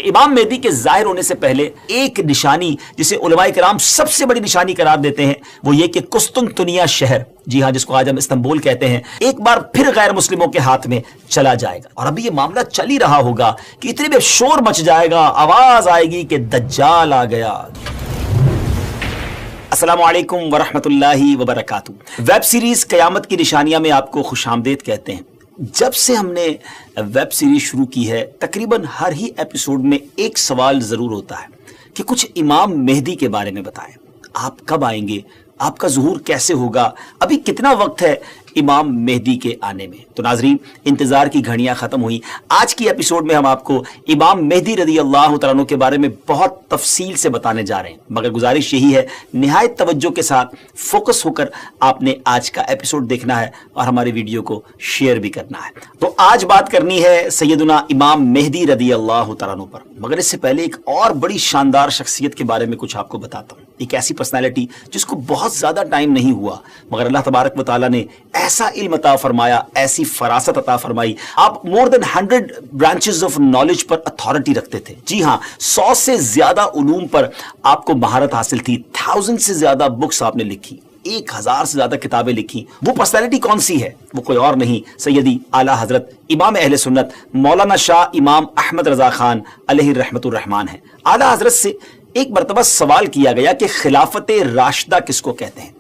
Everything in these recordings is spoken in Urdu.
امام مہدی کے ظاہر ہونے سے پہلے ایک نشانی جسے علماء کرام سب سے بڑی نشانی قرار دیتے ہیں وہ یہ کہ قسطنطنیہ شہر، جی ہاں جس کو آج ہم استنبول کہتے ہیں، ایک بار پھر غیر مسلموں کے ہاتھ میں چلا جائے گا۔ اور ابھی یہ معاملہ چل ہی رہا ہوگا کہ اتنے میں شور مچ جائے گا، آواز آئے گی کہ دجال آ گیا۔ السلام علیکم ورحمۃ اللہ وبرکاتہ۔ ویب سیریز قیامت کی نشانیاں میں آپ کو خوش آمدید کہتے ہیں۔ جب سے ہم نے ویب سیریز شروع کی ہے تقریباً ہر ہی ایپیسوڈ میں ایک سوال ضرور ہوتا ہے کہ کچھ امام مہدی کے بارے میں بتائیں، آپ کب آئیں گے، آپ کا ظہور کیسے ہوگا، ابھی کتنا وقت ہے امام مہدی کے آنے میں۔ تو ناظرین، انتظار کی گھڑیاں ختم ہوئی۔ آج کی ایپیسوڈ میں ہم آپ کو امام مہدی رضی اللہ تعالیٰ عنہ کے بارے میں بہت تفصیل سے بتانے جا رہے ہیں، مگر گزارش یہی ہے نہایت توجہ کے ساتھ فوکس ہو کر آپ نے آج کا ایپیسوڈ دیکھنا ہے اور ہماری ویڈیو کو شیئر بھی کرنا ہے۔ تو آج بات کرنی ہے سیدنا امام مہدی رضی اللہ تعالیٰ عنہ پر، مگر اس سے پہلے ایک اور بڑی شاندار شخصیت کے بارے میں کچھ آپ کو بتاتا ہوں۔ ایک ایسی پرسنالٹی جس کو بہت زیادہ ٹائم نہیں ہوا مگر اللہ تبارک و تعالیٰ نے ایسا علم عطا فرمایا، ایسی فراست عطا فرمائی، آپ مور دین 100 branches of knowledge per authority رکھتے تھے۔ جی ہاں، 100 سے زیادہ علوم پر آپ کو مہارت حاصل تھی، 1000 سے زیادہ بکس آپ نے لکھی، 1000 سے زیادہ کتابیں لکھی۔ وہ پرسنالٹی کون سی ہے؟ وہ کوئی اور نہیں، سیدی اعلیٰ حضرت امام اہل سنت مولانا شاہ امام احمد رضا خان علیہ رحمت الرحمان ہے۔ اعلیٰ حضرت سے ایک مرتبہ سوال کیا گیا کہ خلافت راشدہ کس کو کہتے ہیں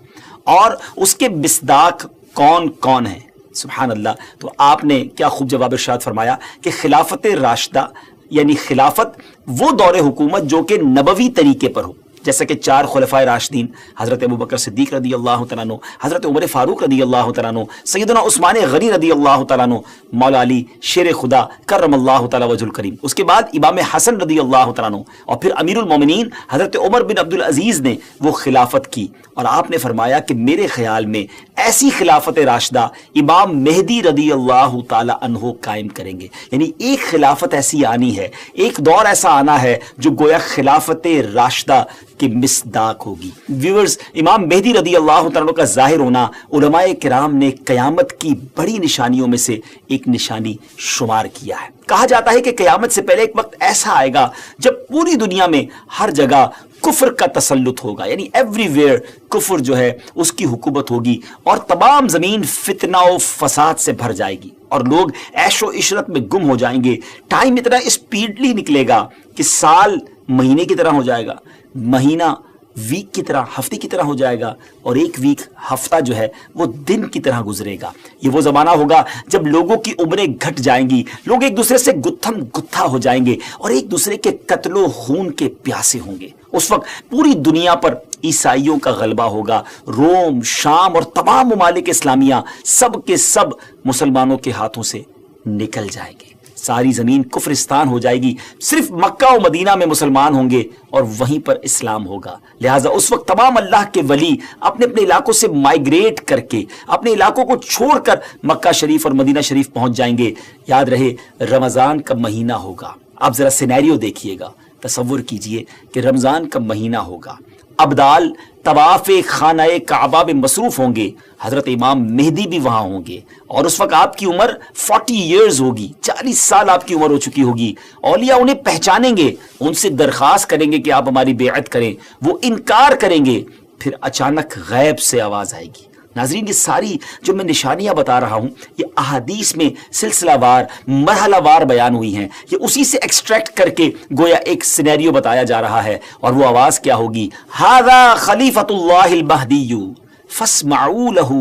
اور اس کے مصداق کون کون ہیں؟ سبحان اللہ۔ تو آپ نے کیا خوب جواب ارشاد فرمایا کہ خلافت راشدہ یعنی خلافت وہ دور حکومت جو کہ نبوی طریقے پر ہو، جیسا کہ 4 خلفائے راشدین حضرت ابوبکر صدیق رضی اللہ تعالیٰ عنہ، حضرت عمر فاروق رضی اللہ تعالیٰ عنہ، سیدنا عثمان غنی رضی اللہ تعالیٰ عنہ، مولا علی شیر خدا کرم اللہ تعالیٰ وجہ الکریم، اس کے بعد امام حسن رضی اللہ تعالیٰ عنہ، اور پھر امیر المومنین حضرت عمر بن عبد العزیز نے وہ خلافت کی۔ اور آپ نے فرمایا کہ میرے خیال میں ایسی خلافت راشدہ امام مہدی رضی اللہ تعالیٰ عنہ قائم کریں گے، یعنی ایک خلافت ایسی آنی ہے، ایک دور ایسا آنا ہے جو گویا خلافت راشدہ کی مصداق ہوگی۔ ویورز، امام مہدی رضی اللہ تعالیٰ کا ظاہر ہونا علماء کرام نے قیامت کی بڑی نشانیوں میں سے ایک نشانی شمار کیا ہے۔ کہا جاتا ہے کہ قیامت سے پہلے ایک وقت ایسا آئے گا جب پوری دنیا میں ہر جگہ کفر کا تسلط ہوگا، یعنی ایوری ویئر کفر جو ہے اس کی حکومت ہوگی اور تمام زمین فتنہ و فساد سے بھر جائے گی اور لوگ عیش و عشرت میں گم ہو جائیں گے۔ ٹائم اتنا اسپیڈلی نکلے گا کہ سال مہینے کی طرح ہو جائے گا، مہینہ ویک کی طرح، ہفتے کی طرح ہو جائے گا، اور ایک ویک ہفتہ جو ہے وہ دن کی طرح گزرے گا۔ یہ وہ زمانہ ہوگا جب لوگوں کی عمریں گھٹ جائیں گی، لوگ ایک دوسرے سے گتھم گتھا ہو جائیں گے اور ایک دوسرے کے قتل و خون کے پیاسے ہوں گے۔ اس وقت پوری دنیا پر عیسائیوں کا غلبہ ہوگا، روم، شام اور تمام ممالک اسلامیہ سب کے سب مسلمانوں کے ہاتھوں سے نکل جائیں گے، ساری زمین کفرستان ہو جائے گی، صرف مکہ و مدینہ میں مسلمان ہوں گے اور وہیں پر اسلام ہوگا۔ لہٰذا اس وقت تمام اللہ کے ولی اپنے اپنے علاقوں سے مائیگریٹ کر کے اپنے علاقوں کو چھوڑ کر مکہ شریف اور مدینہ شریف پہنچ جائیں گے۔ یاد رہے رمضان کا مہینہ ہوگا، آپ ذرا سینیریو دیکھیے گا، تصور کیجئے کہ رمضان کا مہینہ ہوگا، ابدال طواف خانہ کعبہ میں مصروف ہوں گے، حضرت امام مہدی بھی وہاں ہوں گے، اور اس وقت آپ کی عمر 40 ایئرز ہوگی، 40 سال آپ کی عمر ہو چکی ہوگی۔ اولیاء انہیں پہچانیں گے، ان سے درخواست کریں گے کہ آپ ہماری بیعت کریں، وہ انکار کریں گے، پھر اچانک غیب سے آواز آئے گی۔ ناظرین، یہ ساری جو میں نشانیاں بتا رہا ہوں یہ احادیث میں سلسلہ وار مرحلہ وار بیان ہوئی ہیں، یہ اسی سے ایکسٹریکٹ کر کے گویا ایک سینیریو بتایا جا رہا ہے۔ اور وہ آواز کیا ہوگی؟ ھذا خلیفۃ اللہ المہدی فاسمعوا لہ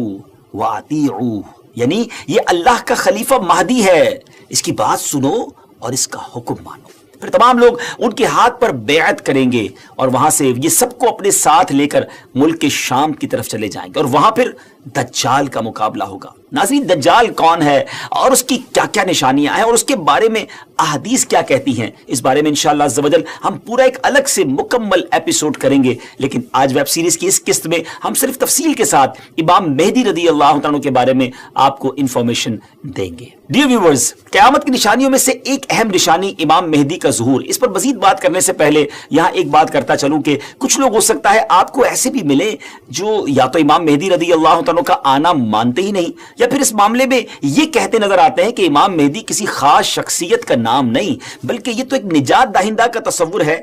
واطیعوہ، یعنی یہ اللہ کا خلیفہ مہدی ہے، اس کی بات سنو اور اس کا حکم مانو۔ پھر تمام لوگ ان کے ہاتھ پر بیعت کریں گے اور وہاں سے یہ سب کو اپنے ساتھ لے کر ملک شام کی طرف چلے جائیں گے، اور وہاں پھر دجال کا مقابلہ ہوگا۔ ناظرین، دجال کون ہے اور اس کی کیا کیا نشانیاں ہیں اور اس کے بارے میں احادیث کیا کہتی ہیں، اس بارے میں انشاءاللہ عز و جل ہم پورا ایک الگ سے مکمل ایپیسوڈ کریں گے، لیکن آج ویب سیریز کی اس قسط میں ہم صرف تفصیل کے ساتھ امام مہدی رضی اللہ تعالیٰ کے بارے میں آپ کو انفارمیشن دیں گے۔ ڈیئر ویورز، قیامت کی نشانیوں میں سے ایک اہم نشانی امام مہدی کا ظہور۔ اس پر مزید بات کرنے سے پہلے یہاں ایک بات کرتا چلوں کہ کچھ لوگ ہو سکتا ہے آپ کو ایسے بھی ملیں جو یا تو امام مہدی رضی اللہ عنہ کا آنا مانتے ہی نہیں، یا پھر اس معاملے میں یہ کہتے نظر آتے ہیں کہ امام مہدی کسی خاص شخصیت کا نام نہیں بلکہ یہ تو ایک نجات دہندہ کا تصور ہے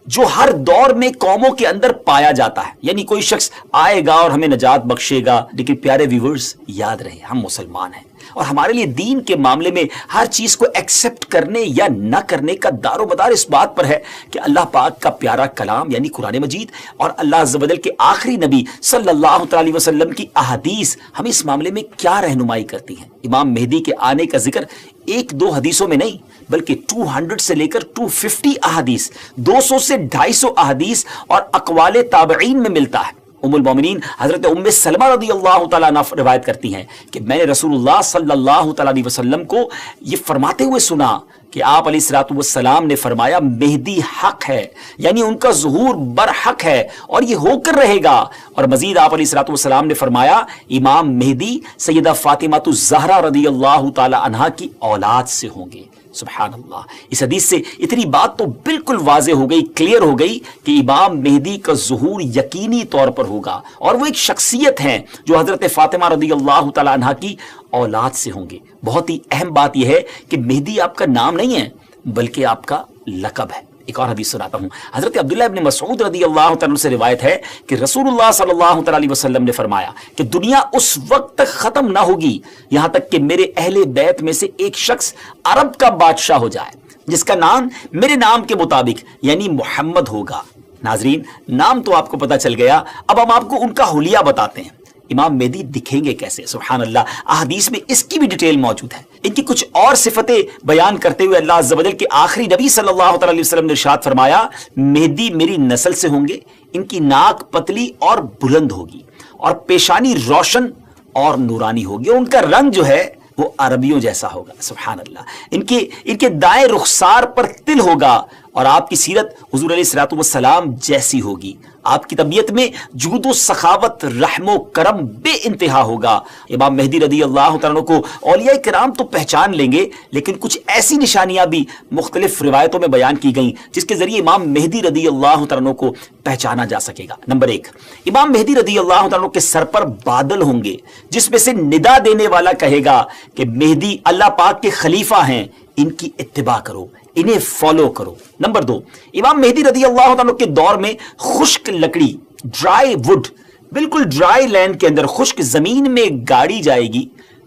جو ہر دور میں قوموں کے اندر پایا جاتا ہے، یعنی کوئی شخص آئے گا اور ہمیں نجات بخشے گا۔ لیکن پیارے ویورز، یاد رہے ہم مسلمان ہیں اور ہمارے لیے دین کے معاملے میں ہر چیز کو ایکسپٹ کرنے یا نہ کرنے کا دار و مدار اس بات پر ہے کہ اللہ پاک کا پیارا کلام یعنی قرآن مجید اور اللہ عز و جل کے آخری نبی صلی اللہ تعالی وسلم کی احادیث ہمیں اس معاملے میں کیا رہنمائی کرتی ہیں۔ امام مہدی کے آنے کا ذکر ایک دو حدیثوں میں نہیں بلکہ 200 سے لے کر 250 احادیث، 200 سے 250 احادیث اور اقوال تابعین میں ملتا ہے۔ ام المومنین حضرت ام سلمہ رضی اللہ تعالیٰ عنہ روایت کرتی ہیں کہ میں نے رسول اللہ صلی اللہ تعالیٰ علیہ وسلم کو یہ فرماتے ہوئے سنا کہ آپ علیہ الصلوۃ والسلام نے فرمایا مہدی حق ہے، یعنی ان کا ظہور برحق ہے اور یہ ہو کر رہے گا۔ اور مزید آپ علیہ الصلوۃ والسلام نے فرمایا امام مہدی سیدہ فاطمہ الزہرا رضی اللہ تعالیٰ عنہا کی اولاد سے ہوں گے۔ سبحان اللہ، اس حدیث سے اتنی بات تو بالکل واضح ہو گئی، کلیئر ہو گئی کہ امام مہدی کا ظہور یقینی طور پر ہوگا اور وہ ایک شخصیت ہیں جو حضرت فاطمہ رضی اللہ تعالی عنہا کی اولاد سے ہوں گے۔ بہت ہی اہم بات یہ ہے کہ مہدی آپ کا نام نہیں ہے بلکہ آپ کا لقب ہے۔ ایک اور حدیث سناتا ہوں، حضرت عبداللہ ابن مسعود رضی اللہ تعالیٰ سے روایت ہے کہ رسول اللہ صلی اللہ تعالیٰ علیہ وسلم نے فرمایا کہ دنیا اس وقت تک ختم نہ ہوگی یہاں تک کہ میرے اہل بیت میں سے ایک شخص عرب کا بادشاہ ہو جائے جس کا نام میرے نام کے مطابق یعنی محمد ہوگا۔ ناظرین، نام تو آپ کو پتا چل گیا، اب ہم آپ کو ان کا حلیہ بتاتے ہیں۔ امام مہدی دکھیں گے کیسے؟ سبحان اللہ، احادیث میں اس کی بھی ڈیٹیل موجود ہے۔ ان کی کچھ اور صفتیں بیان کرتے ہوئے اللہ عز و جل کے آخری نبی صلی اللہ تعالی علیہ وسلم نے ارشاد فرمایا مہدی میری نسل سے ہوں گے، ان کی ناک پتلی اور بلند ہوگی اور پیشانی روشن اور نورانی ہوگی، ان کا رنگ جو ہے وہ عربیوں جیسا ہوگا۔ سبحان اللہ، ان کے دائیں رخسار پر تل ہوگا اور آپ کی سیرت حضور علیہ الصلوۃ والسلام جیسی ہوگی۔ آپ کی طبیعت میں جود و سخاوت، رحم و کرم بے انتہا ہوگا۔ امام مہدی رضی اللہ تعالیٰ کو اولیاء کرام تو پہچان لیں گے لیکن کچھ ایسی نشانیاں بھی مختلف روایتوں میں بیان کی گئیں جس کے ذریعے امام مہدی رضی اللہ تعالیٰ کو پہچانا جا سکے گا۔ نمبر 1، امام مہدی رضی اللہ تعالیٰ کے سر پر بادل ہوں گے جس میں سے ندا دینے والا کہے گا کہ مہدی اللہ پاک کے خلیفہ ہیں، ان کی اتباع کرو، انہیں فالو کرو۔ نمبر 2، امام مہدی رضی اللہ عنہ کے دور میں خشک لکڑی، ڈرائی ووڈ، بالکل ڈرائی لینڈ کے اندر خشک زمین میں گاڑی جائے گی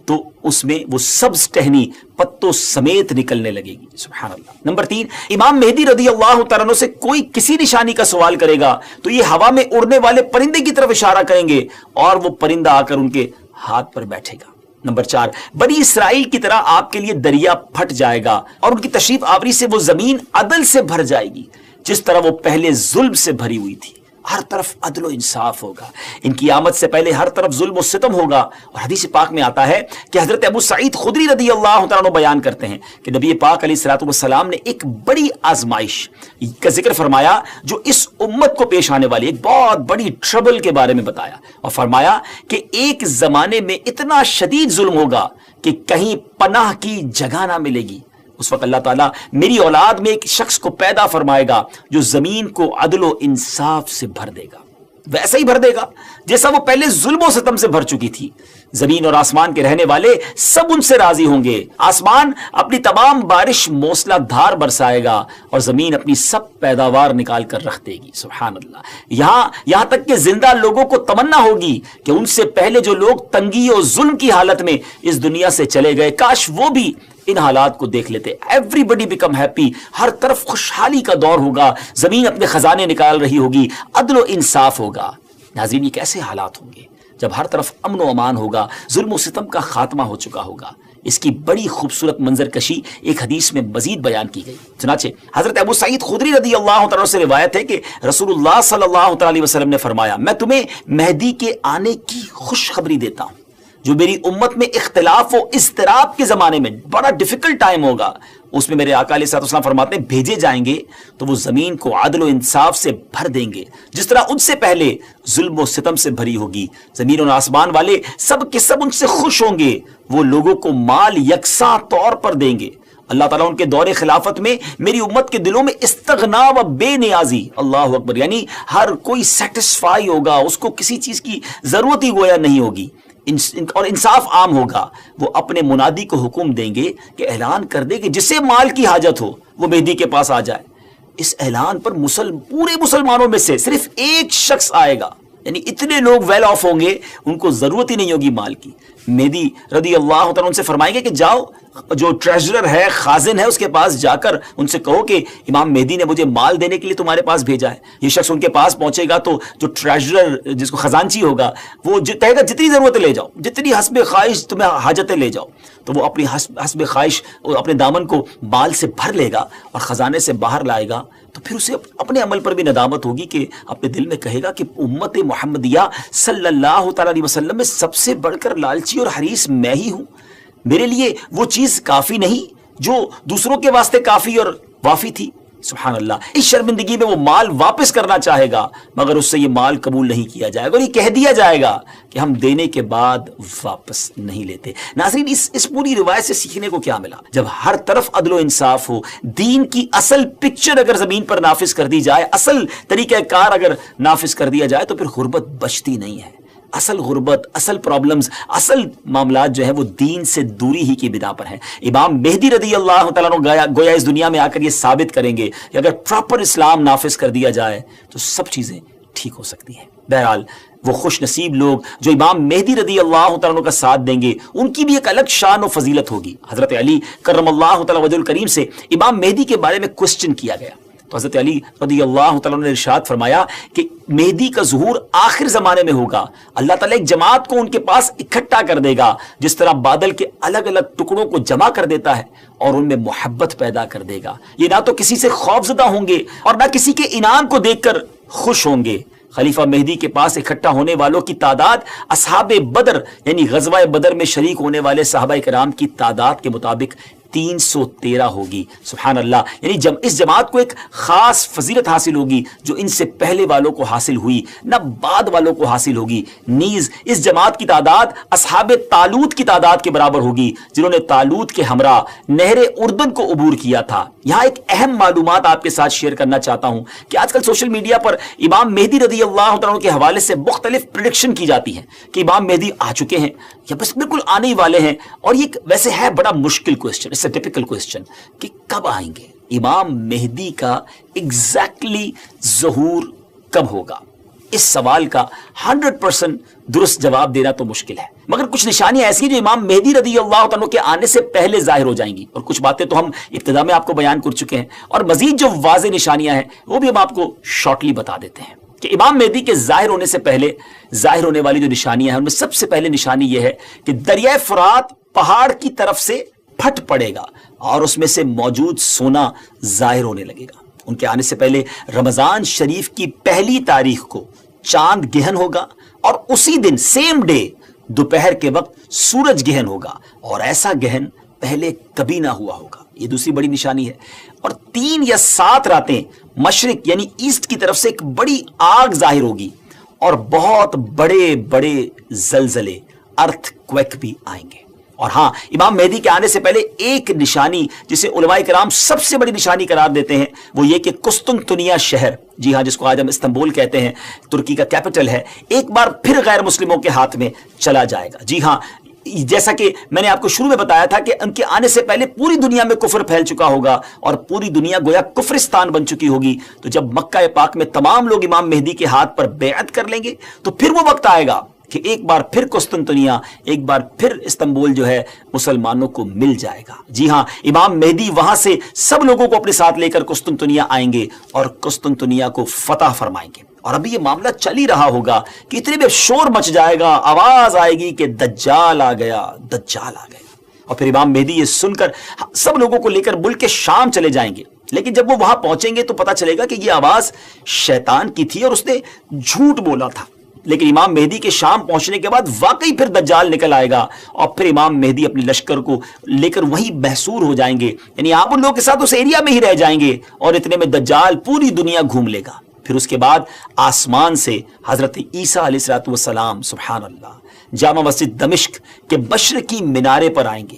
تو اس میں وہ سبز ٹہنی پتوں سمیت نکلنے لگے گی۔ سبحان اللہ۔ نمبر 3، امام مہدی رضی اللہ تعالیٰ عنہ سے کوئی کسی نشانی کا سوال کرے گا تو یہ ہوا میں اڑنے والے پرندے کی طرف اشارہ کریں گے اور وہ پرندہ آ کر ان کے ہاتھ پر بیٹھے گا۔ نمبر 4، بنی اسرائیل کی طرح آپ کے لیے دریا پھٹ جائے گا اور ان کی تشریف آوری سے وہ زمین عدل سے بھر جائے گی جس طرح وہ پہلے ظلم سے بھری ہوئی تھی۔ ہر طرف عدل و انصاف ہوگا، ان کی آمد سے پہلے ہر طرف ظلم و ستم ہوگا۔ اور حدیث پاک میں آتا ہے کہ حضرت ابو سعید خدری رضی اللہ تعالیٰ عنہ بیان کرتے ہیں کہ نبی پاک علیہ الصلوۃ والسلام نے ایک بڑی آزمائش کا ذکر فرمایا جو اس امت کو پیش آنے والی ایک بہت بڑی ٹربل کے بارے میں بتایا اور فرمایا کہ ایک زمانے میں اتنا شدید ظلم ہوگا کہ کہیں پناہ کی جگہ نہ ملے گی۔ اس وقت اللہ تعالیٰ میری اولاد میں ایک شخص کو پیدا فرمائے گا جو زمین کو عدل و انصاف سے بھر دے گا، ویسا ہی بھر دے گا جیسا وہ پہلے ظلم و ستم سے بھر چکی تھی۔ زمین اور آسمان کے رہنے والے سب ان سے راضی ہوں گے، آسمان اپنی تمام بارش موسلا دھار برسائے گا اور زمین اپنی سب پیداوار نکال کر رکھ دے گی۔ سبحان اللہ۔ یہاں تک کہ زندہ لوگوں کو تمنا ہوگی کہ ان سے پہلے جو لوگ تنگی اور ظلم کی حالت میں اس دنیا سے چلے گئے کاش وہ بھی ان حالات کو دیکھ لیتے۔ ایوری بڈی بیکم ہیپی، ہر طرف خوشحالی کا دور ہوگا، زمین اپنے خزانے نکال رہی ہوگی، عدل و انصاف ہوگا۔ ناظرین، یہ کیسے حالات ہوں گے جب ہر طرف امن و امان ہوگا، ظلم و ستم کا خاتمہ ہو چکا ہوگا۔ اس کی بڑی خوبصورت منظر کشی ایک حدیث میں مزید بیان کی گئی۔ چنانچہ حضرت ابو سعید خدری رضی اللہ تعالیٰ سے روایت ہے کہ رسول اللہ صلی اللہ تعالیٰ علیہ وسلم نے فرمایا میں تمہیں مہدی کے آنے کی خوشخبری دیتا ہوں جو میری امت میں اختلاف و اضطراب کے زمانے میں بڑا ڈیفیکلٹ ٹائم ہوگا، اس میں میرے آقا علیہ الصلوۃ والسلام فرماتے ہیں بھیجے جائیں گے تو وہ زمین کو عدل و انصاف سے بھر دیں گے جس طرح ان سے پہلے ظلم و ستم سے بھری ہوگی۔ زمین اور آسمان والے سب کے سب ان سے خوش ہوں گے، وہ لوگوں کو مال یکساں طور پر دیں گے اللہ تعالیٰ ان کے دور خلافت میں میری امت کے دلوں میں استغنا و بے نیازی، اللہ اکبر، یعنی ہر کوئی سیٹسفائی ہوگا، اس کو کسی چیز کی ضرورت ہی گویا نہیں ہوگی، اور انصاف عام ہوگا۔ وہ اپنے منادی کو حکم دیں گے کہ اعلان کر دے کہ جسے مال کی حاجت ہو وہ مہدی کے پاس آ جائے۔ اس اعلان پر پورے مسلمانوں میں سے صرف ایک شخص آئے گا، یعنی اتنے لوگ ویل آف ہوں گے، ان کو ضرورت ہی نہیں ہوگی مال کی۔ مہدی رضی اللہ تعالیٰ ان سے فرمائیں گے کہ جاؤ، جو ٹریجرر ہے، خازن ہے، اس کے پاس جا کر ان سے کہو کہ امام مہدی نے مجھے مال دینے کے لیے تمہارے پاس بھیجا ہے۔ یہ شخص ان کے پاس پہنچے گا تو جو ٹریجرر، جس کو خزانچی ہوگا، وہ کہے گا جتنی ضرورت لے جاؤ، جتنی حسب خواہش تمہیں حاجتیں لے جاؤ۔ تو وہ اپنی حسب خواہش اپنے دامن کو مال سے بھر لے گا اور خزانے سے باہر لائے گا، تو پھر اسے اپنے عمل پر بھی ندامت ہوگی کہ اپنے دل میں کہے گا کہ امت محمدیہ صلی اللہ تعالیٰ علیہ وسلم میں سب سے بڑھ کر لالچی اور حریص میں ہی ہوں۔ میرے لیے وہ چیز کافی نہیں جو دوسروں کے واسطے کافی اور وافی تھی۔ سبحان اللہ، اس شرمندگی میں وہ مال واپس کرنا چاہے گا، مگر اس سے یہ مال قبول نہیں کیا جائے گا اور یہ کہہ دیا جائے گا کہ ہم دینے کے بعد واپس نہیں لیتے۔ ناظرین، اس پوری روایت سے سیکھنے کو کیا ملا؟ جب ہر طرف عدل و انصاف ہو، دین کی اصل پکچر اگر زمین پر نافذ کر دی جائے، اصل طریقہ کار اگر نافذ کر دیا جائے، تو پھر غربت بچتی نہیں ہے۔ اصل غربت، اصل پرابلمز، اصل معاملات جو ہیں وہ دین سے دوری ہی کی بنا پر ہیں۔ امام مہدی رضی اللہ تعالیٰ عنہ گویا اس دنیا میں آ کر یہ ثابت کریں گے کہ اگر پراپر اسلام نافذ کر دیا جائے تو سب چیزیں ٹھیک ہو سکتی ہیں۔ بہرحال وہ خوش نصیب لوگ جو امام مہدی رضی اللہ تعالیٰ عنہ کا ساتھ دیں گے، ان کی بھی ایک الگ شان و فضیلت ہوگی۔ حضرت علی کرم اللہ تعالیٰ وجہ الکریم سے امام مہدی کے بارے میں کوسچن کیا گیا تو حضرت علی رضی اللہ تعالیٰ نے ارشاد فرمایا کہ مہدی کا ظہور آخر زمانے میں ہوگا، اللہ تعالیٰ ایک جماعت کو ان کے پاس اکٹھا کر دے گا، جس طرح بادل کے الگ الگ ٹکڑوں کو جمع کر دیتا ہے اور ان میں محبت پیدا کر دے گا۔ یہ نہ تو کسی سے خوفزدہ ہوں گے اور نہ کسی کے انعام کو دیکھ کر خوش ہوں گے۔ خلیفہ مہدی کے پاس اکٹھا ہونے والوں کی تعداد اصحاب بدر یعنی غزوہ بدر میں شریک ہونے والے صحابہ کرام کی تعداد کے مطابق 313 ہوگی۔ سبحان اللہ، یعنی اس جماعت کو ایک خاص فضیلت حاصل ہوگی جو ان سے پہلے والوں کو حاصل ہوئی نہ بعد والوں کو حاصل ہوگی۔ نیز اس جماعت کی تعداد اصحاب طالوت کی تعداد کے برابر ہوگی، جنہوں نے طالوت کے ہمراہ نہر اردن کو عبور کیا تھا۔ یہاں ایک اہم معلومات آپ کے ساتھ شیئر کرنا چاہتا ہوں کہ آج کل سوشل میڈیا پر امام مہدی رضی اللہ عنہ کے حوالے سے مختلف پریڈکشن کی جاتی ہیں کہ امام مہدی آ چکے ہیں یا بس بالکل آنے ہی والے ہیں، اور یہ ویسے ہے بڑا مشکل question, it's a typical question کہ کب آئیں گے، امام مہدی کا ایگزیکٹلی ظہور کب ہوگا؟ اس سوال کا 100% درست جواب دینا تو مشکل ہے، مگر کچھ نشانیاں ایسی ہیں جو امام مہدی رضی اللہ عنہ کے آنے سے پہلے ظاہر ہو جائیں گی، اور کچھ باتیں تو ہم ابتدا میں آپ کو بیان کر چکے ہیں، اور مزید جو واضح نشانیاں ہیں وہ بھی ہم آپ کو شارٹلی بتا دیتے ہیں کہ امام مہدی کے ظاہر ہونے سے پہلے ظاہر ہونے والی جو نشانیاں ہیں ان میں سب سے پہلے نشانی یہ ہے کہ دریائے فرات پہاڑ کی طرف سے پھٹ پڑے گا اور اس میں سے موجود سونا ظاہر ہونے لگے گا۔ ان کے آنے سے پہلے رمضان شریف کی پہلی تاریخ کو چاند گہن ہوگا، اور اسی دن سیم ڈے دوپہر کے وقت سورج گہن ہوگا، اور ایسا گہن پہلے کبھی نہ ہوا ہوگا۔ یہ دوسری بڑی نشانی ہے۔ اور 3 یا 7 راتیں مشرق یعنی ایسٹ کی طرف سے ایک بڑی آگ ظاہر ہوگی، اور بہت بڑے بڑے زلزلے، ارتھ کویک بھی آئیں گے۔ اور ہاں، امام مہدی کے آنے سے پہلے ایک نشانی جسے علماء کرام سب سے بڑی نشانی قرار دیتے ہیں وہ یہ کہ قسطنطنیہ شہر، جی ہاں، جس کو آج ہم استنبول کہتے ہیں، ترکی کا کیپٹل ہے، ایک بار پھر غیر مسلموں کے ہاتھ میں چلا جائے گا۔ جی ہاں، جیسا کہ میں نے آپ کو شروع میں بتایا تھا کہ ان کے آنے سے پہلے پوری دنیا میں کفر پھیل چکا ہوگا اور پوری دنیا گویا کفرستان بن چکی ہوگی، تو جب مکہ پاک میں تمام لوگ امام مہدی کے ہاتھ پر بیعت کر لیں گے تو پھر وہ وقت آئے گا کہ ایک بار پھر قسطنطنیہ، ایک بار پھر استنبول جو ہے مسلمانوں کو مل جائے گا۔ جی ہاں، امام مہدی وہاں سے سب لوگوں کو اپنے ساتھ لے کر قسطنطنیہ آئیں گے اور قسطنطنیہ کو فتح فرمائیں گے۔ اور ابھی یہ معاملہ چل ہی رہا ہوگا کہ اتنے میں شور مچ جائے گا، آواز آئے گی کہ دجال آ گیا، دجال آ گیا، اور پھر امام مہدی یہ سن کر سب لوگوں کو لے کر ملک شام چلے جائیں گے۔ لیکن جب وہ وہاں پہنچیں گے تو پتہ چلے گا کہ یہ آواز شیطان کی تھی اور اس نے جھوٹ بولا تھا۔ لیکن امام مہدی کے شام پہنچنے کے بعد واقعی پھر دجال نکل آئے گا، اور پھر امام مہدی اپنے لشکر کو لے کر وہیں محصور ہو جائیں گے، یعنی آپ ان لوگوں کے ساتھ اس ایریا میں ہی رہ جائیں گے، اور اتنے میں دجال پوری دنیا گھوم لے گا۔ پھر اس کے بعد آسمان سے حضرت عیسیٰ علیہ السلام سبحان اللہ جامع مسجد دمشق کے مشرقی مینارے پر آئیں گے،